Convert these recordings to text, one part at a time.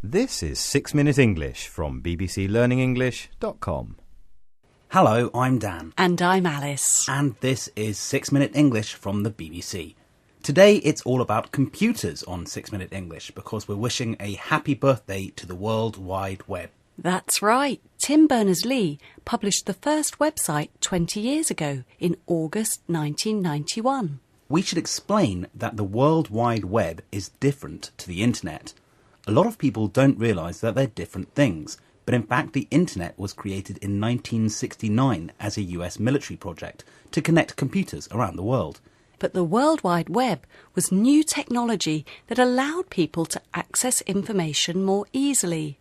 This is 6 Minute English from bbclearningenglish.com. Hello, I'm Dan. And I'm Alice. And this is 6 Minute English from the BBC. Today it's all about computers on 6 Minute English because we're wishing a happy birthday to the World Wide Web. That's right. Tim Berners-Lee published the first website 20 years ago in August 1991. We should explain that the World Wide Web is different to the Internet. A lot of people don't realise that they're different things, but in fact the Internet was created in 1969 as a US military project to connect computers around the world. But the World Wide Web was new technology that allowed people to access information more easily.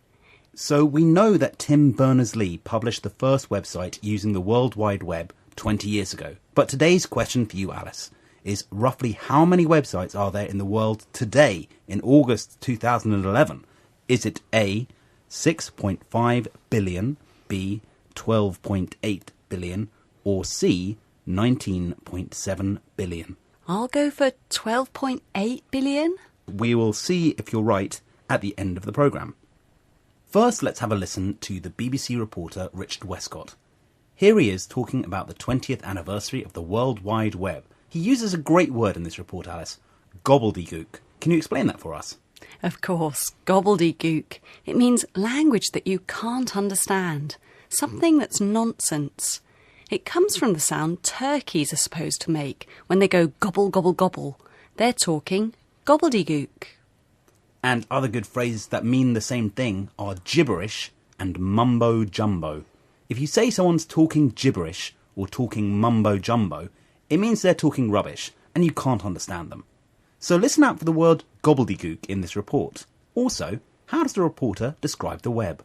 So we know that Tim Berners-Lee published the first website using the World Wide Web 20 years ago. But today's question for you, Alice, is roughly how many websites are there in the world today in August 2011? Is it A, 6.5 billion, B, 12.8 billion, or C, 19.7 billion? I'll go for 12.8 billion. We will see if you're right at the end of the programme. First, let's have a listen to the BBC reporter Richard Westcott. Here he is talking about the 20th anniversary of the World Wide Web. He uses a great word in this report, Alice, gobbledygook. Can you explain that for us? Of course, gobbledygook. It means language that you can't understand, something that's nonsense. It comes from the sound turkeys are supposed to make when they go gobble, gobble, gobble. They're talking gobbledygook. And other good phrases that mean the same thing are gibberish and mumbo-jumbo. If you say someone's talking gibberish or talking mumbo-jumbo, it means they're talking rubbish and you can't understand them. So listen out for the word gobbledygook in this report. Also, how does the reporter describe the web?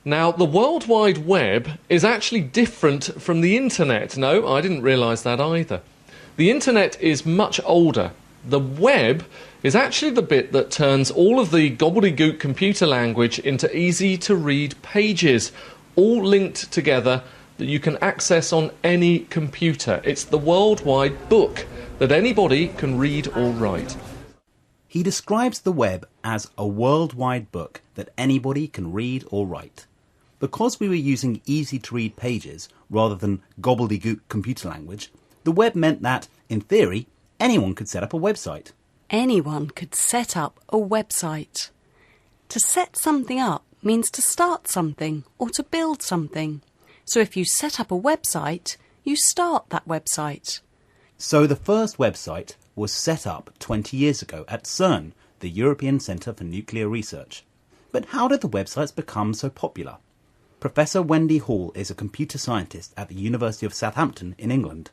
Now, the World Wide Web is actually different from the Internet. No, I didn't realise that either. The Internet is much older. The web is actually the bit that turns all of the gobbledygook computer language into easy-to-read pages, all linked together that you can access on any computer. It's the worldwide book that anybody can read or write. He describes the web as a worldwide book that anybody can read or write. Because we were using easy-to-read pages rather than gobbledygook computer language, the web meant that, in theory, anyone could set up a website. Anyone could set up a website. To set something up means to start something or to build something. So if you set up a website, you start that website. So the first website was set up 20 years ago at CERN, the European Centre for Nuclear Research. But how did the websites become so popular? Professor Wendy Hall is a computer scientist at the University of Southampton in England.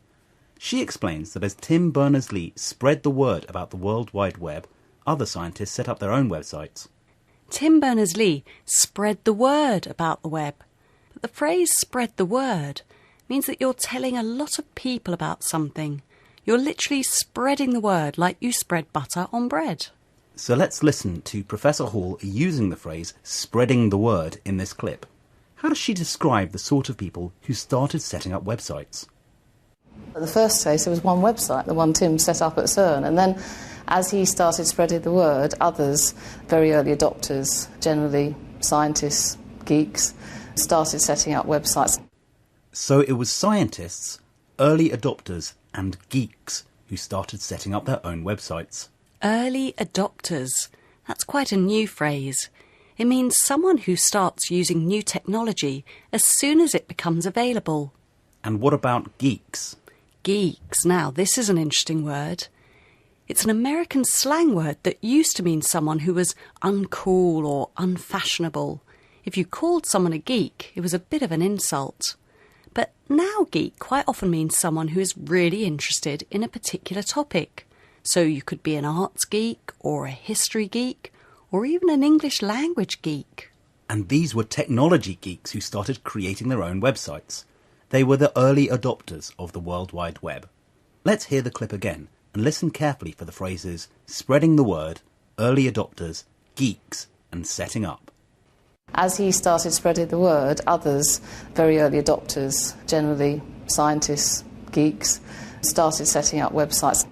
She explains that as Tim Berners-Lee spread the word about the World Wide Web, other scientists set up their own websites. Tim Berners-Lee spread the word about the web. But the phrase spread the word means that you're telling a lot of people about something. You're literally spreading the word like you spread butter on bread. So let's listen to Professor Hall using the phrase spreading the word in this clip. How does she describe the sort of people who started setting up websites? At the first case, there was one website, the one Tim set up at CERN, and then as he started spreading the word, others, very early adopters, generally scientists, geeks, started setting up websites. So it was scientists, early adopters and geeks who started setting up their own websites. Early adopters. That's quite a new phrase. It means someone who starts using new technology as soon as it becomes available. And what about geeks? Geeks. Now, this is an interesting word. It's an American slang word that used to mean someone who was uncool or unfashionable. If you called someone a geek, it was a bit of an insult. But now geek quite often means someone who is really interested in a particular topic. So you could be an arts geek or a history geek or even an English language geek. And these were technology geeks who started creating their own websites. They were the early adopters of the World Wide Web. Let's hear the clip again and listen carefully for the phrases spreading the word, early adopters, geeks and setting up. As he started spreading the word, others, very early adopters, generally scientists, geeks, started setting up websites.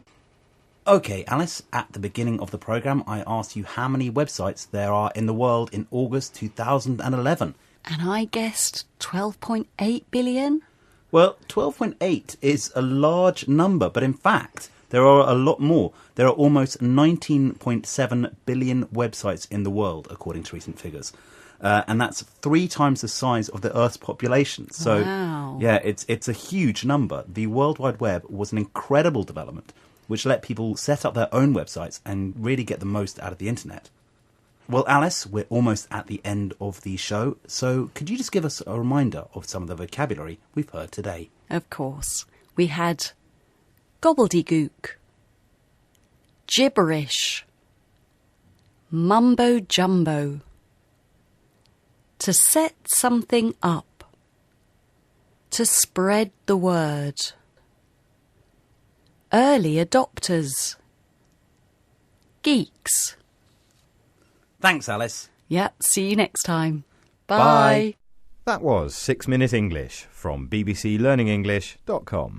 OK, Alice, at the beginning of the programme, I asked you how many websites there are in the world in August 2011. And I guessed 12.8 billion? Well, 12.8 is a large number, but in fact, there are a lot more. There are almost 19.7 billion websites in the world, according to recent figures. And that's 3 times the size of the Earth's population. So, wow. Yeah, it's a huge number. The World Wide Web was an incredible development, which let people set up their own websites and really get the most out of the internet. Well, Alice, we're almost at the end of the show, so could you just give us a reminder of some of the vocabulary we've heard today? Of course. We had gobbledygook, gibberish, mumbo-jumbo, to set something up, to spread the word, early adopters, geeks. Thanks, Alice. Yeah, see you next time. Bye. That was 6 Minute English from bbclearningenglish.com.